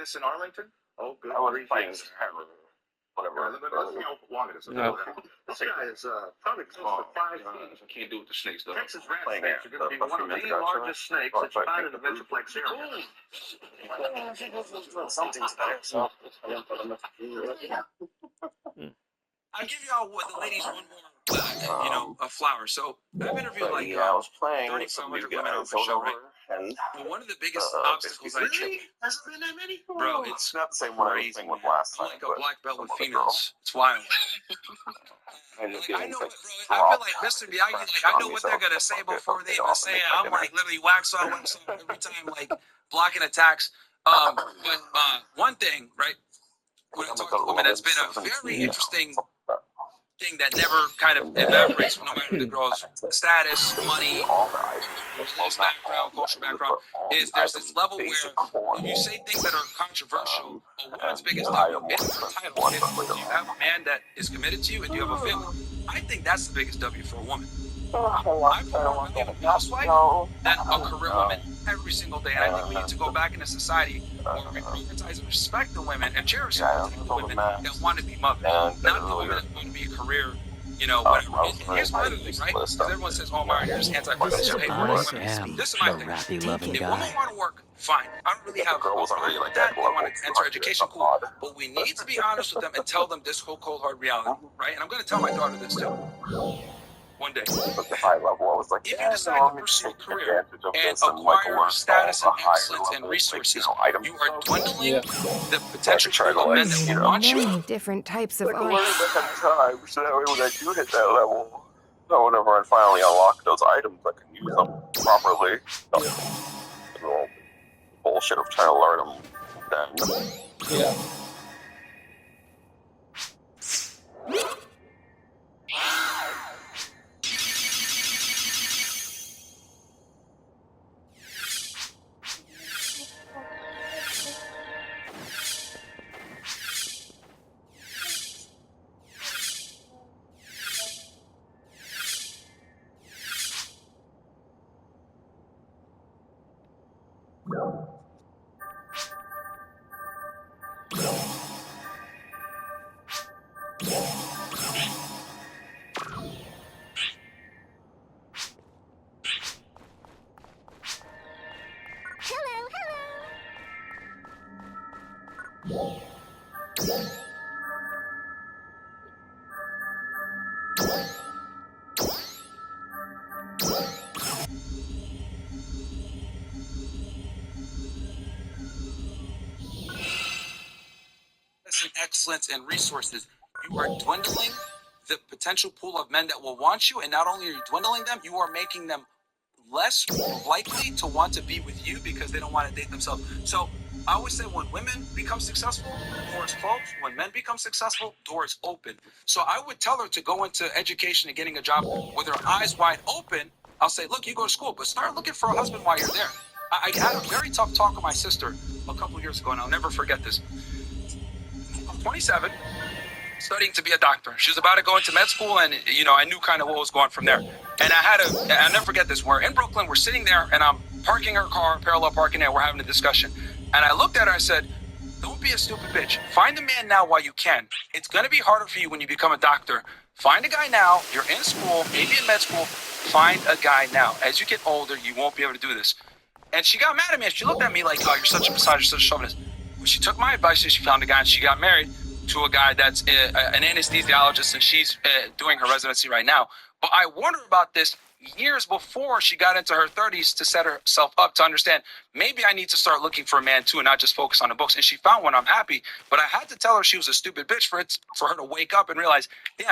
this in Arlington? Oh, good. I was playing whatever. No. This guy is probably close to 5 feet. I can't do with the snakes though. Texas rat snakes are going to be one of the largest snakes that you find in the Metroplex area. Something's better. So. I'll give y'all the ladies one more, a flower. So I've interviewed I was playing 3,500 women on the show, right? And But one of the biggest obstacles I Really? Hasn't been that many? bro, it's not the same one I was crazy. playing with Man. last I'm time. like a black belt with some other females. It's wild. I just I know what, bro. I feel like Mr. Miyagi. Like I know what they're gonna say before they even say it. I'm like literally wax on every time, like blocking attacks. But one thing, right? When I talk to women, that's been a very interesting thing that never kind of evaporates no matter the girl's status, money, religious background, cultural background, is there's this level where when you say things that are controversial, a woman's biggest W isn't her title. If you have a man that is committed to you and you have a family, I think that's the biggest W for a woman. I put more value in a housewife than a career woman every single day. And I think we need to go back into society where we prioritize and respect the women and cherish the women that want to be mothers, not the women that want to be a career, whatever. And here's my other thing, right? Because everyone says, oh, Mario, you're just anti-feminist. Hey, women. This is my thing. If women want to work, fine. I don't really have a problem with that. They want to enter education, cool. But we need to be honest with them and tell them this whole cold hard reality, right? And I'm going to tell my daughter this too. One day, if you decide to pursue a career and acquire status and excellence and resources, you are dwindling the potential pool of men that will want you. Many different types of art. So that way when I do hit that level, so whenever I finally unlock those items, I can use them properly. The bullshit of trying to learn them then. Yeah. Excellence and resources, you are dwindling the potential pool of men that will want you, and not only are you dwindling them, you are making them less likely to want to be with you because they don't want to date themselves. So I always say when women become successful, doors close. When men become successful, doors open. So I would tell her to go into education and getting a job with her eyes wide open. I'll say, look, you go to school, but start looking for a husband while you're there. I had a very tough talk with my sister a couple of years ago, and I'll never forget this. 27, studying to be a doctor. She was about to go into med school, and I knew kind of what was going from there. And I'll never forget this. We're in Brooklyn, we're sitting there, and I'm parking her car, parallel parking there, we're having a discussion. And I looked at her, I said, don't be a stupid bitch. Find a man now while you can. It's gonna be harder for you when you become a doctor. Find a guy now, you're in school, maybe in med school, find a guy now. As you get older, you won't be able to do this. And she got mad at me, and she looked at me like, oh, you're such a misogynist, such a chauvinist. She took my advice and she found a guy, and she got married to a guy that's an anesthesiologist, and she's doing her residency right now. But I warned her about this years before she got into her 30s to set herself up to understand maybe I need to start looking for a man too and not just focus on the books. And she found one. I'm happy. But I had to tell her she was a stupid bitch for her to wake up and realize, damn,